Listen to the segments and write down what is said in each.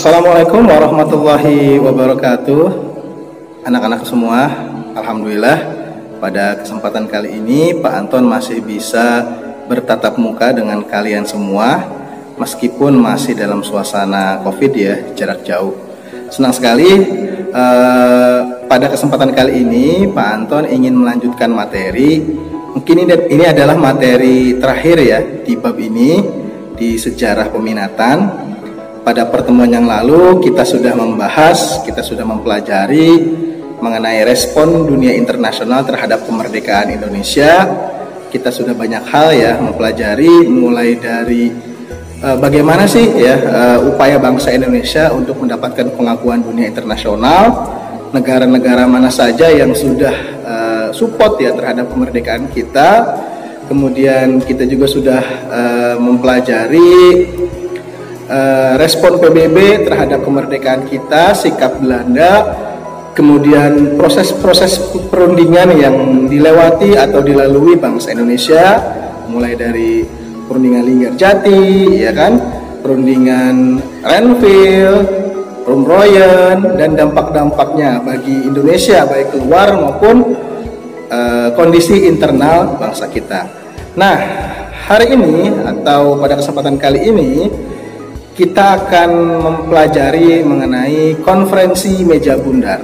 Assalamualaikum warahmatullahi wabarakatuh. Anak-anak semua, alhamdulillah pada kesempatan kali ini Pak Anton masih bisa bertatap muka dengan kalian semua meskipun masih dalam suasana Covid ya, jarak jauh. Senang sekali pada kesempatan kali ini Pak Anton ingin melanjutkan materi. Mungkin ini adalah materi terakhir ya di bab ini, di sejarah peminatan. Pada pertemuan yang lalu kita sudah membahas, kita sudah mempelajari mengenai respon dunia internasional terhadap kemerdekaan Indonesia. Kita sudah banyak hal ya mempelajari, mulai dari bagaimana sih ya upaya bangsa Indonesia untuk mendapatkan pengakuan dunia internasional, negara-negara mana saja yang sudah support ya terhadap kemerdekaan kita. Kemudian kita juga sudah mempelajari respon PBB terhadap kemerdekaan kita, sikap Belanda, kemudian proses-proses perundingan yang dilewati atau dilalui bangsa Indonesia, mulai dari perundingan Linggarjati, ya kan, perundingan Renville, Rumroyen, dan dampak-dampaknya bagi Indonesia baik keluar maupun kondisi internal bangsa kita. Nah, hari ini atau pada kesempatan kali ini kita akan mempelajari mengenai konferensi meja bundar.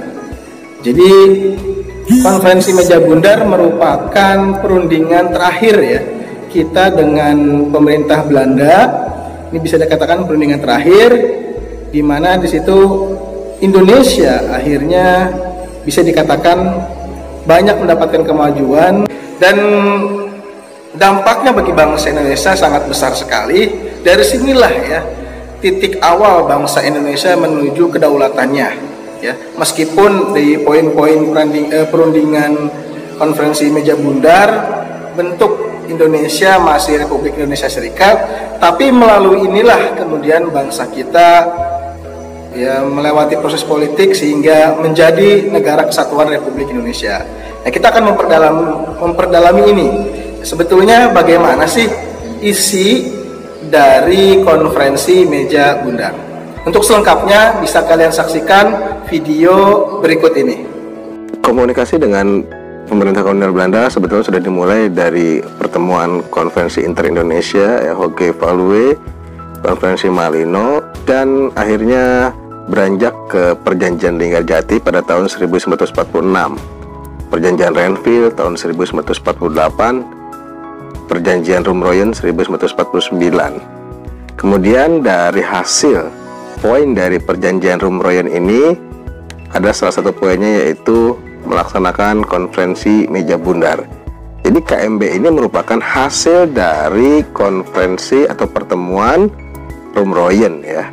Jadi konferensi meja bundar merupakan perundingan terakhir ya kita dengan pemerintah Belanda. Ini bisa dikatakan perundingan terakhir, di mana di situ Indonesia akhirnya bisa dikatakan banyak mendapatkan kemajuan dan dampaknya bagi bangsa Indonesia sangat besar sekali. Dari sinilah ya titik awal bangsa Indonesia menuju kedaulatannya ya. Meskipun di poin-poin perundingan konferensi meja bundar bentuk Indonesia masih Republik Indonesia Serikat, tapi melalui inilah kemudian bangsa kita ya melewati proses politik sehingga menjadi negara kesatuan Republik Indonesia. Nah, kita akan memperdalami ini. Sebetulnya bagaimana sih isi dari konferensi meja bundar? Untuk selengkapnya bisa kalian saksikan video berikut ini. Komunikasi dengan pemerintah kolonial Belanda sebetulnya sudah dimulai dari pertemuan konferensi inter-Indonesia ya, Hoge Valuwe, konferensi Malino, dan akhirnya beranjak ke perjanjian Linggarjati pada tahun 1946, perjanjian Renville tahun 1948, perjanjian Rumroyen 1949. Kemudian dari hasil poin dari perjanjian Rumroyen ini ada salah satu poinnya yaitu melaksanakan konferensi meja bundar. Jadi KMB ini merupakan hasil dari konferensi atau pertemuan Rumroyen ya.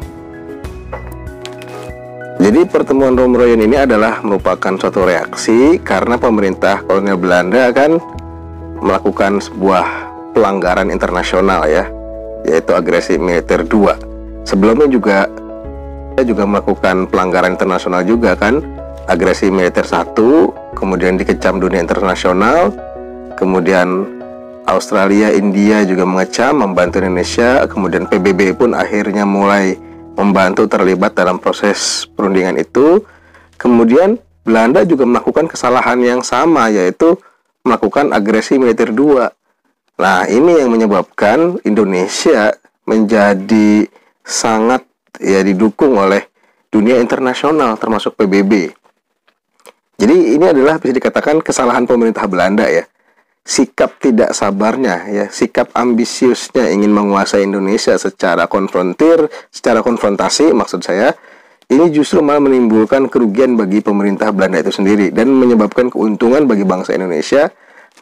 Jadi pertemuan Rumroyen ini adalah merupakan suatu reaksi karena pemerintah kolonial Belanda kan melakukan sebuah pelanggaran internasional ya, yaitu agresi militer 2. Sebelumnya juga melakukan pelanggaran internasional juga kan, agresi militer 1, kemudian dikecam dunia internasional, kemudian Australia, India juga mengecam, membantu Indonesia, kemudian PBB pun akhirnya mulai membantu terlibat dalam proses perundingan itu. Kemudian Belanda juga melakukan kesalahan yang sama, yaitu melakukan agresi militer 2. Nah, ini yang menyebabkan Indonesia menjadi sangat ya didukung oleh dunia internasional termasuk PBB. Jadi ini adalah bisa dikatakan kesalahan pemerintah Belanda ya. Sikap tidak sabarnya ya, sikap ambisiusnya ingin menguasai Indonesia secara konfrontasi maksud saya. Ini justru malah menimbulkan kerugian bagi pemerintah Belanda itu sendiri dan menyebabkan keuntungan bagi bangsa Indonesia,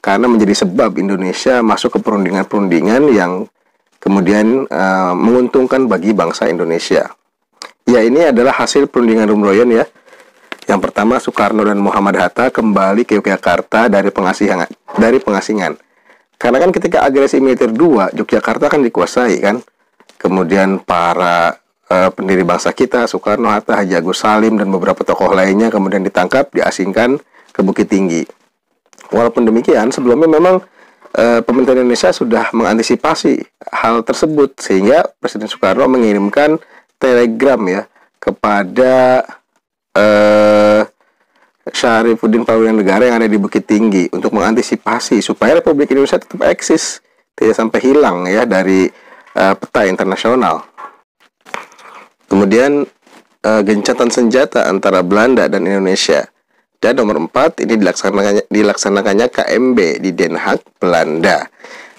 karena menjadi sebab Indonesia masuk ke perundingan-perundingan yang kemudian menguntungkan bagi bangsa Indonesia. Ya, ini adalah hasil perundingan Rumroyen ya. Yang pertama, Soekarno dan Muhammad Hatta kembali ke Yogyakarta dari pengasingan. Karena kan ketika agresi militer 2, Yogyakarta kan dikuasai kan. Kemudian para pendiri bangsa kita, Soekarno, Hatta, Haji Agus Salim, dan beberapa tokoh lainnya kemudian ditangkap, diasingkan ke Bukit Tinggi. Walaupun demikian, sebelumnya memang pemerintah Indonesia sudah mengantisipasi hal tersebut, sehingga Presiden Soekarno mengirimkan telegram ya kepada Syarifuddin Prawiran-Negara yang ada di Bukit Tinggi untuk mengantisipasi supaya Republik Indonesia tetap eksis, tidak sampai hilang ya dari peta internasional. Kemudian gencatan senjata antara Belanda dan Indonesia. Dan nomor 4 ini dilaksanakannya KMB di Den Haag, Belanda.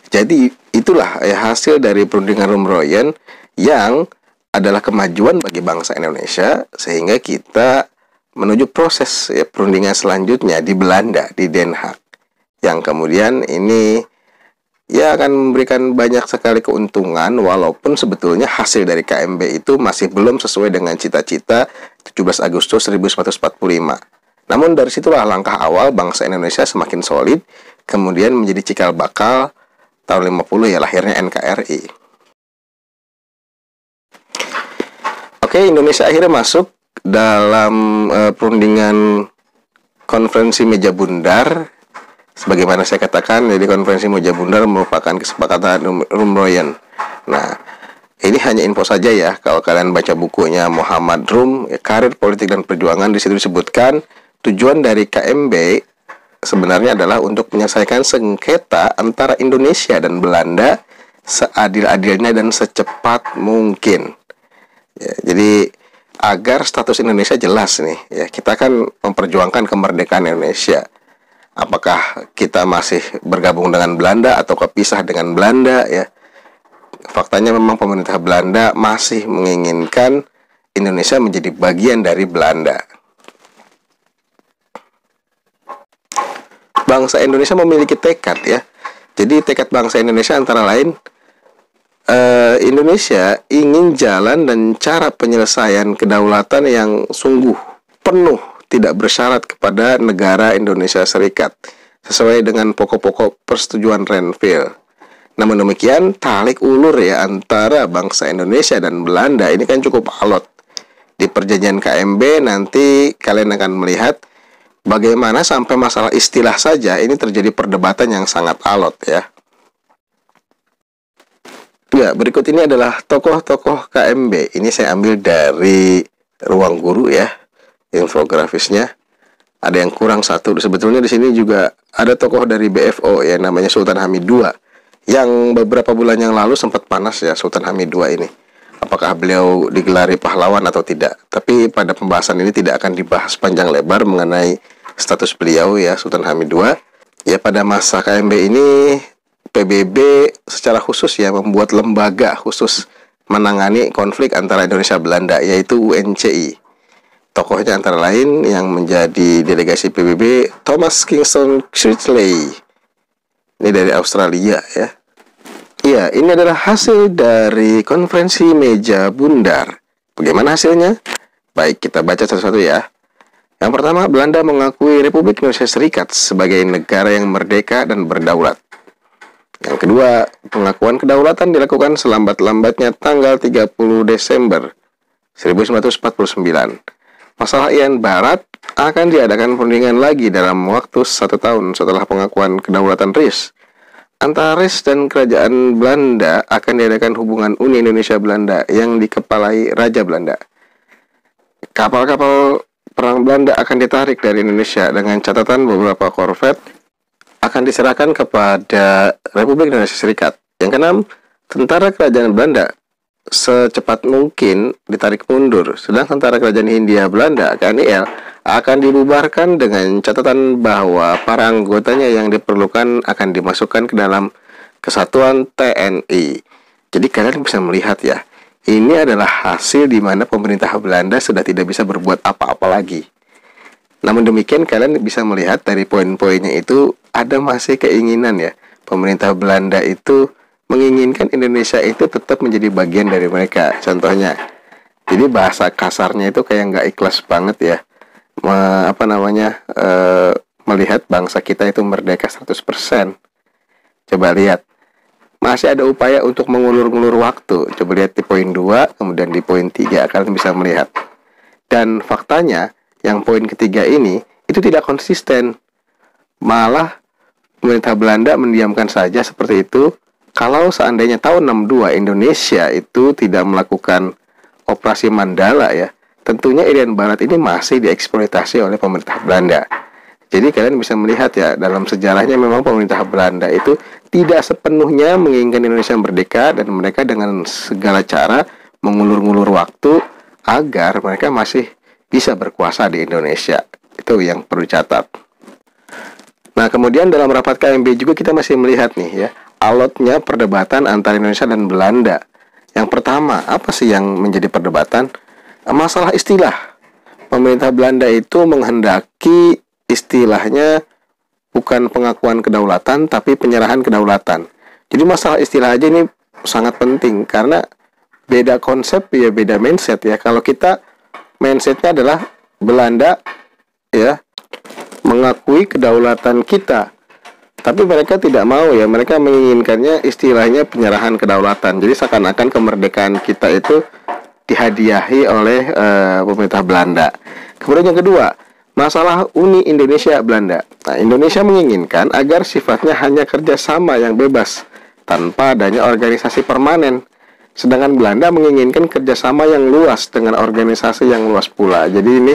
Jadi itulah hasil dari perundingan Roem-Royen yang adalah kemajuan bagi bangsa Indonesia, sehingga kita menuju proses perundingan selanjutnya di Belanda, di Den Haag, yang kemudian ini ya akan memberikan banyak sekali keuntungan, walaupun sebetulnya hasil dari KMB itu masih belum sesuai dengan cita-cita 17 Agustus 1945. Namun dari situlah langkah awal bangsa Indonesia semakin solid, kemudian menjadi cikal bakal tahun 50 ya lahirnya NKRI. Oke, Indonesia akhirnya masuk dalam perundingan konferensi meja bundar. Sebagaimana saya katakan, jadi konferensi meja bundar merupakan kesepakatan Roem-Royen. Nah, ini hanya info saja ya. Kalau kalian baca bukunya Muhammad Rum, Karir Politik dan Perjuangan, di situ disebutkan tujuan dari KMB sebenarnya adalah untuk menyelesaikan sengketa antara Indonesia dan Belanda seadil-adilnya dan secepat mungkin. Ya, jadi agar status Indonesia jelas nih, ya kita kan memperjuangkan kemerdekaan Indonesia. Apakah kita masih bergabung dengan Belanda atau kepisah dengan Belanda ya? Faktanya memang pemerintah Belanda masih menginginkan Indonesia menjadi bagian dari Belanda. Bangsa Indonesia memiliki tekad ya. Jadi tekad bangsa Indonesia antara lain Indonesia ingin jalan dan cara penyelesaian kedaulatan yang sungguh penuh, tidak bersyarat kepada negara Indonesia Serikat, sesuai dengan pokok-pokok persetujuan Renville. Namun demikian, tarik ulur ya antara bangsa Indonesia dan Belanda ini kan cukup alot. Di perjanjian KMB nanti kalian akan melihat bagaimana sampai masalah istilah saja ini terjadi perdebatan yang sangat alot ya. Ya, berikut ini adalah tokoh-tokoh KMB. Ini saya ambil dari Ruang Guru ya, infografisnya. Ada yang kurang satu. Sebetulnya di sini juga ada tokoh dari BFO ya, namanya Sultan Hamid II, yang beberapa bulan yang lalu sempat panas ya Sultan Hamid II ini. Apakah beliau digelari pahlawan atau tidak? Tapi pada pembahasan ini tidak akan dibahas panjang lebar mengenai status beliau ya, Sultan Hamid II. Ya, pada masa KMB ini PBB secara khusus ya membuat lembaga khusus menangani konflik antara Indonesia Belanda, yaitu UNCI. Tokohnya antara lain yang menjadi delegasi PBB Thomas Kingston Churchley. Ini dari Australia ya. Iya, ini adalah hasil dari konferensi meja bundar. Bagaimana hasilnya? Baik, kita baca satu-satu ya. Yang pertama, Belanda mengakui Republik Indonesia Serikat sebagai negara yang merdeka dan berdaulat. Yang kedua, pengakuan kedaulatan dilakukan selambat-lambatnya tanggal 30 Desember 1949. Masalah Irian Barat akan diadakan perundingan lagi dalam waktu 1 tahun setelah pengakuan kedaulatan RIS. Antara RIS dan kerajaan Belanda akan diadakan hubungan Uni Indonesia Belanda yang dikepalai Raja Belanda. Kapal-kapal perang Belanda akan ditarik dari Indonesia dengan catatan beberapa korvet akan diserahkan kepada Republik Indonesia Serikat. Yang keenam, tentara kerajaan Belanda secepat mungkin ditarik mundur, sedang tentara kerajaan Hindia Belanda (KNIL) akan dibubarkan dengan catatan bahwa para anggotanya yang diperlukan akan dimasukkan ke dalam kesatuan TNI. Jadi kalian bisa melihat ya, ini adalah hasil di mana pemerintah Belanda sudah tidak bisa berbuat apa-apa lagi. Namun demikian kalian bisa melihat dari poin-poinnya itu ada masih keinginan ya. Pemerintah Belanda itu menginginkan Indonesia itu tetap menjadi bagian dari mereka. Contohnya, jadi bahasa kasarnya itu kayak nggak ikhlas banget ya. Melihat bangsa kita itu merdeka 100%. Coba lihat. Masih ada upaya untuk mengulur-ngulur waktu. Coba lihat di poin 2, kemudian di poin 3 kalian bisa melihat. Dan faktanya yang poin ketiga ini itu tidak konsisten. Malah pemerintah Belanda mendiamkan saja seperti itu. Kalau seandainya tahun 62 Indonesia itu tidak melakukan operasi Mandala ya, tentunya Irian Barat ini masih dieksploitasi oleh pemerintah Belanda. Jadi kalian bisa melihat ya, dalam sejarahnya memang pemerintah Belanda itu tidak sepenuhnya menginginkan Indonesia merdeka, dan mereka dengan segala cara mengulur-ngulur waktu agar mereka masih bisa berkuasa di Indonesia. Itu yang perlu dicatat. Nah, kemudian dalam rapat KMB juga kita masih melihat nih ya, alotnya perdebatan antara Indonesia dan Belanda. Yang pertama, apa sih yang menjadi perdebatan? Masalah istilah. Pemerintah Belanda itu menghendaki istilahnya bukan pengakuan kedaulatan, tapi penyerahan kedaulatan. Jadi masalah istilah aja ini sangat penting, karena beda konsep ya, beda mindset ya. Kalau kita mindsetnya adalah Belanda ya mengakui kedaulatan kita, tapi mereka tidak mau ya, mereka menginginkannya istilahnya penyerahan kedaulatan. Jadi seakan-akan kemerdekaan kita itu dihadiahi oleh pemerintah Belanda. Kemudian yang kedua, masalah Uni Indonesia Belanda. Nah, Indonesia menginginkan agar sifatnya hanya kerjasama yang bebas tanpa adanya organisasi permanen. Sedangkan Belanda menginginkan kerjasama yang luas dengan organisasi yang luas pula. Jadi ini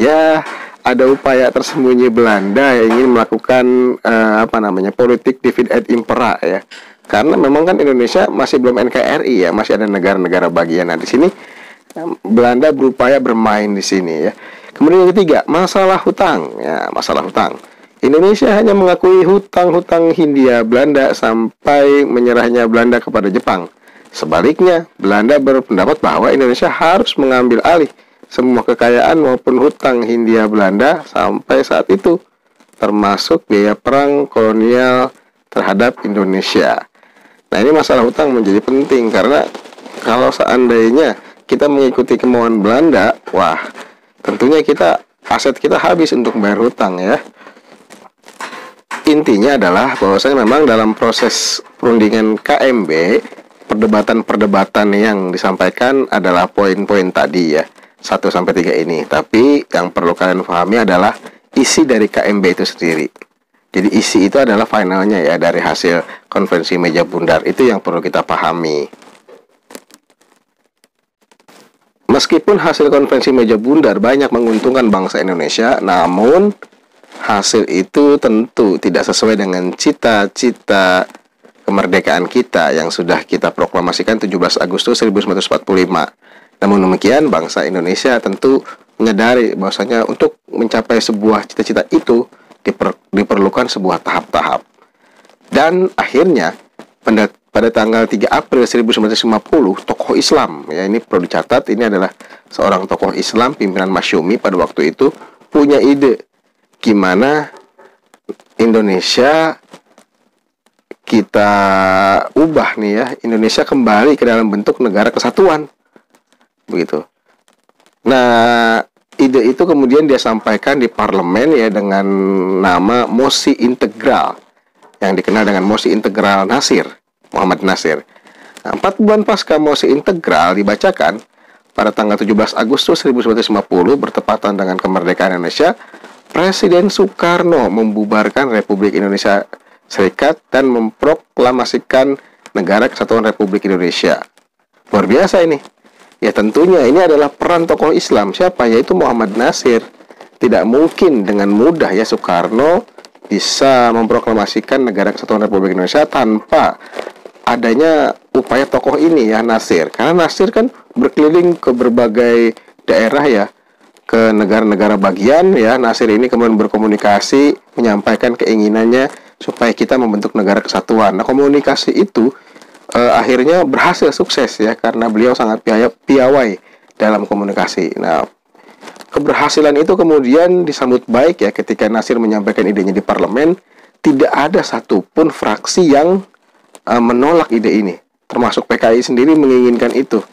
ya ada upaya tersembunyi Belanda yang ingin melakukan politik divide et impera ya. Karena memang kan Indonesia masih belum NKRI ya, masih ada negara-negara bagian. Nah, di sini Belanda berupaya bermain di sini ya. Kemudian yang ketiga, masalah hutang. Ya, masalah hutang. Indonesia hanya mengakui hutang-hutang Hindia Belanda sampai menyerahnya Belanda kepada Jepang. Sebaliknya, Belanda berpendapat bahwa Indonesia harus mengambil alih semua kekayaan maupun hutang Hindia Belanda sampai saat itu, termasuk biaya perang kolonial terhadap Indonesia. Nah, ini masalah hutang menjadi penting karena kalau seandainya kita mengikuti kemauan Belanda, wah, tentunya aset kita habis untuk bayar hutang ya. Intinya adalah bahwasanya memang dalam proses perundingan KMB, perdebatan-perdebatan yang disampaikan adalah poin-poin tadi ya, 1-3 ini. Tapi yang perlu kalian pahami adalah isi dari KMB itu sendiri. Jadi isi itu adalah finalnya ya dari hasil konferensi meja bundar. Itu yang perlu kita pahami. Meskipun hasil konferensi meja bundar banyak menguntungkan bangsa Indonesia, namun hasil itu tentu tidak sesuai dengan cita-cita kemerdekaan kita yang sudah kita proklamasikan 17 Agustus 1945. Namun demikian, bangsa Indonesia tentu menyadari bahwasanya untuk mencapai sebuah cita-cita itu diperlukan sebuah tahap-tahap. Dan akhirnya pada tanggal 3 April 1950, tokoh Islam, ya ini perlu dicatat, ini adalah seorang tokoh Islam, pimpinan Masyumi pada waktu itu, punya ide gimana Indonesia kita ubah nih ya, Indonesia kembali ke dalam bentuk negara kesatuan, begitu. Nah, ide itu kemudian dia sampaikan di parlemen ya dengan nama mosi integral, yang dikenal dengan mosi integral Nasir, Muhammad Nasir. Nah, 4 bulan pasca mosi integral dibacakan pada tanggal 17 Agustus 1950 bertepatan dengan kemerdekaan Indonesia, Presiden Soekarno membubarkan Republik Indonesia Serikat dan memproklamasikan Negara Kesatuan Republik Indonesia. Luar biasa ini. Ya tentunya ini adalah peran tokoh Islam. Siapa? Yaitu Muhammad Nasir. Tidak mungkin dengan mudah ya Soekarno bisa memproklamasikan Negara Kesatuan Republik Indonesia tanpa adanya upaya tokoh ini ya, Nasir. Karena Nasir kan berkeliling ke berbagai daerah ya, ke negara-negara bagian ya. Nasir ini kemudian berkomunikasi, menyampaikan keinginannya supaya kita membentuk negara kesatuan. Nah, komunikasi itu akhirnya berhasil sukses ya, karena beliau sangat piawai dalam komunikasi. Nah, keberhasilan itu kemudian disambut baik ya ketika Nasir menyampaikan idenya di parlemen. Tidak ada satupun fraksi yang menolak ide ini, termasuk PKI sendiri menginginkan itu.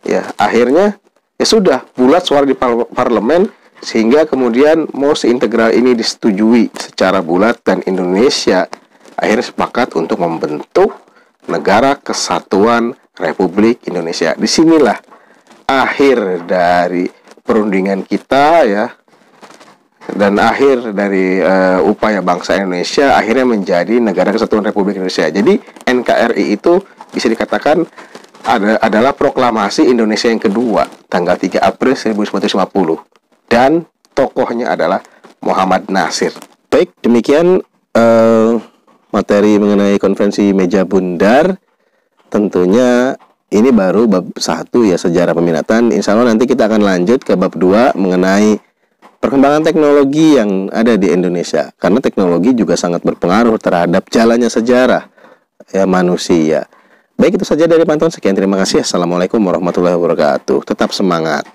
Ya, akhirnya ya sudah bulat suara di parlemen, sehingga kemudian mosi integral ini disetujui secara bulat dan Indonesia akhirnya sepakat untuk membentuk Negara Kesatuan Republik Indonesia. Disinilah akhir dari perundingan kita ya, dan akhir dari upaya bangsa Indonesia akhirnya menjadi Negara Kesatuan Republik Indonesia. Jadi NKRI itu bisa dikatakan adalah proklamasi Indonesia yang kedua tanggal 3 April 1950 dan tokohnya adalah Muhammad Nasir. Baik, demikian materi mengenai konvensi meja bundar. Tentunya ini baru bab 1 ya, sejarah peminatan. Insya Allah nanti kita akan lanjut ke bab 2 mengenai perkembangan teknologi yang ada di Indonesia, karena teknologi juga sangat berpengaruh terhadap jalannya sejarah ya manusia. Baik, itu saja dari pantauan. Sekian, terima kasih. Assalamualaikum warahmatullahi wabarakatuh. Tetap semangat.